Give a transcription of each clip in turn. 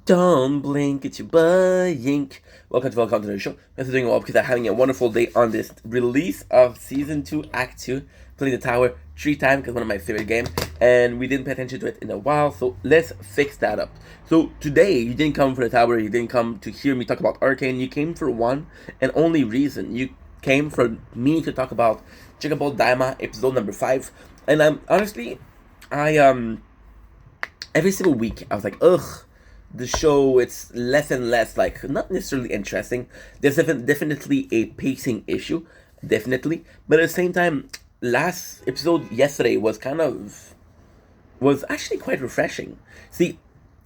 Don't blink, it's your boy Yink. Welcome to the show. Thanks for doing well because I'm having a wonderful day on this release of Season 2, Act 2. Playing the tower 3 times because one of my favorite games, and we didn't pay attention to it in a while, so let's fix that up. So today, you didn't come for the tower, you didn't come to hear me talk about Arcane, you came for one and only reason. You came for me to talk about daima episode number 5. And I'm honestly, I every single week I was like, ugh, the show, it's less and less, like, not necessarily interesting. There's definitely a pacing issue, definitely, but at the same time, last episode yesterday was actually quite refreshing. See,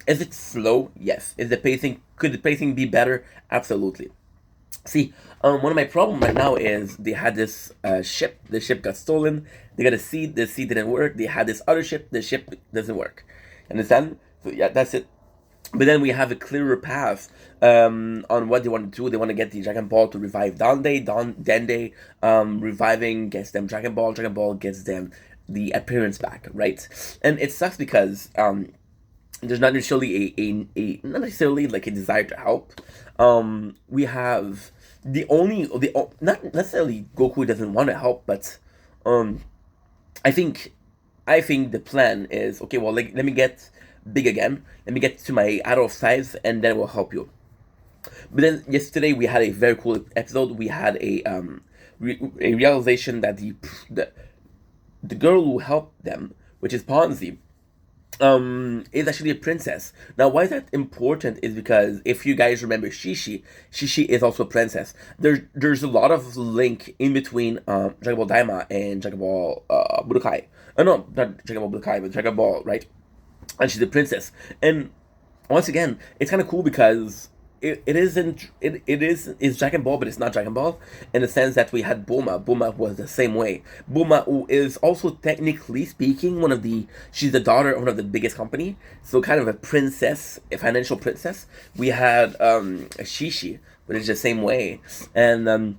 is it slow? Yes. Is the pacing, could the pacing be better? Absolutely. See, one of my problem right now is they had this ship. The ship got stolen. They got a seed. The seed didn't work. They had this other ship. The ship doesn't work. Understand? So yeah, that's it. But then we have a clearer path on what they want to do. They want to get the Dragon Ball to revive Dende, reviving gets them Dragon Ball. Dragon Ball gets them the appearance back, right? And it sucks because there's not necessarily a not necessarily like a desire to help. We have not necessarily Goku doesn't want to help, but um, I think I think the plan is okay. Well, like, let me get big again. Let me get to my adult size, and then we'll help you. But then yesterday we had a very cool episode. We had a realization that the girl who helped them, which is Ponzi, is actually a princess. Now, why is that important is because if you guys remember Shishi is also a princess. There's a lot of link in between Dragon Ball Daima and Dragon Ball Budokai. No, not Dragon Ball Budokai, but Dragon Ball, right? And she's a princess. And once again, it's kind of cool because it isn't it's Dragon Ball, but it's not Dragon Ball in the sense that we had Bulma. Bulma was the same way. Bulma, who is also technically speaking she's the daughter of one of the biggest company, so kind of a princess, a financial princess. We had Shishi, but it's the same way, and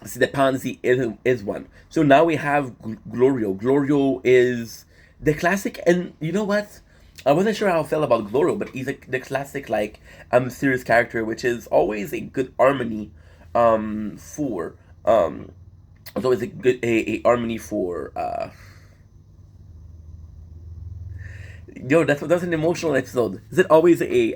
see the Pansy is one. So now we have Glorio. Glorio is the classic, and you know what? I wasn't sure how I felt about Glorio, but he's like the classic, like, serious character, which is always a good harmony for it's always a harmony for yo, that's an emotional episode. Is it always a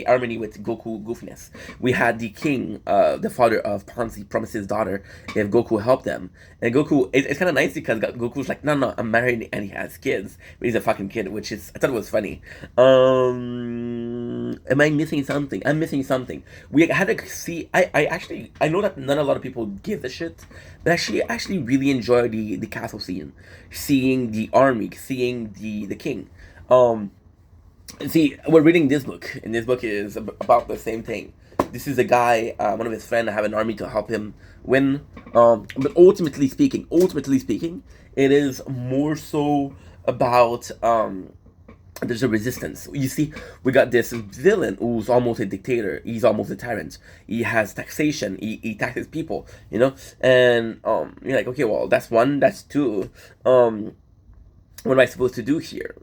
harmony with Goku goofiness? We had the king, the father of Pansy, promised his daughter if Goku helped them, and Goku. It's kind of nice because Goku's like, no, I'm married, and he has kids, but he's a fucking kid, which is I thought it was funny. Am I missing something? I'm missing something. We had to see. I know that not a lot of people give a shit, but actually really enjoy the castle scene, seeing the army, seeing the king. Um, See, we're reading this book, and this book is about the same thing. This is a guy, one of his friends, have an army to help him win. But ultimately speaking, it is more so about there's a resistance. You see, we got this villain who's almost a dictator. He's almost a tyrant. He has taxation. He taxes people. And you're like, okay, well, that's one, that's two. What am I supposed to do here?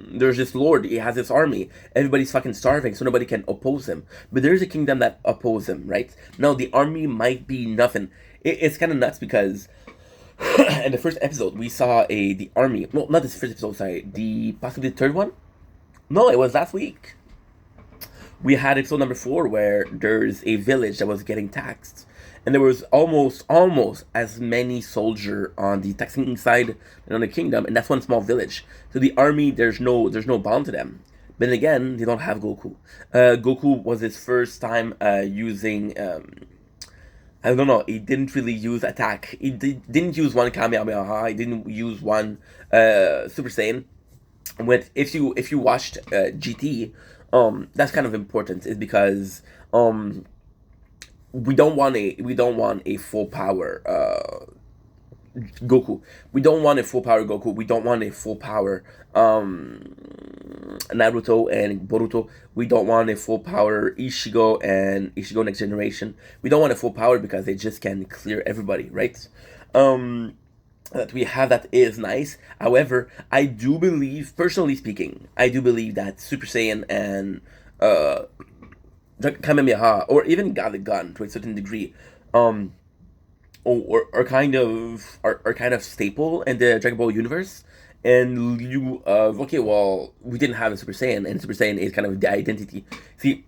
There's this lord, he has this army, everybody's fucking starving, so nobody can oppose him. But there's a kingdom that oppose him, right? Now, the army might be nothing. It's kind of nuts because in the first episode, we saw the army, well, not this first episode, sorry, the possibly the third one? No, it was last week. We had episode number 4 where there's a village that was getting taxed, and there was almost as many soldier on the taxing side and on the kingdom, and that's one small village. So the army, there's no bond to them. But then again, they don't have Goku. Goku was his first time using. I don't know. He didn't really use attack. Didn't use one Kamehameha. He didn't use one Super Saiyan. With if you watched GT, that's kind of important. Is because we don't want a full power Goku. We don't want a full power Goku. We don't want a full power Naruto and Boruto. We don't want a full power Ishigo Next Generation. We don't want a full power because they just can clear everybody, right? That we have that is nice. However, I do believe, personally speaking, I do believe that Super Saiyan and Kamehameha, or even got the gun to a certain degree, um, are kind of are kind of staple in the Dragon Ball universe. And you, okay, well, we didn't have a Super Saiyan, and Super Saiyan is kind of the identity. See,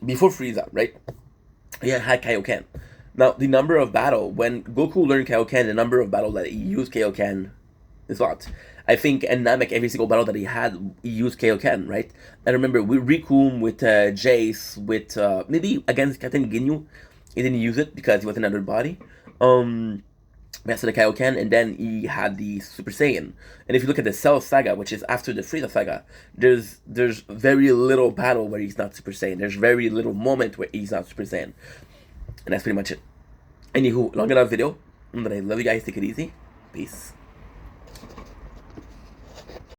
before Frieza, right? Yeah, had Kaioken. Now, the number of battle when Goku learned Kaioken, the number of battle that he used Kaioken is a lot. I think in Namek, every single battle that he had, he used Kaioken, right? And remember, with Riku, with Jace, with maybe against Captain Ginyu, he didn't use it because he was in another body. Master the Kaioken, and then he had the Super Saiyan. And if you look at the Cell Saga, which is after the Frieza Saga, there's very little battle where he's not Super Saiyan. There's very little moment where he's not Super Saiyan. And that's pretty much it. Anywho, long enough video. But I love you guys. Take it easy. Peace.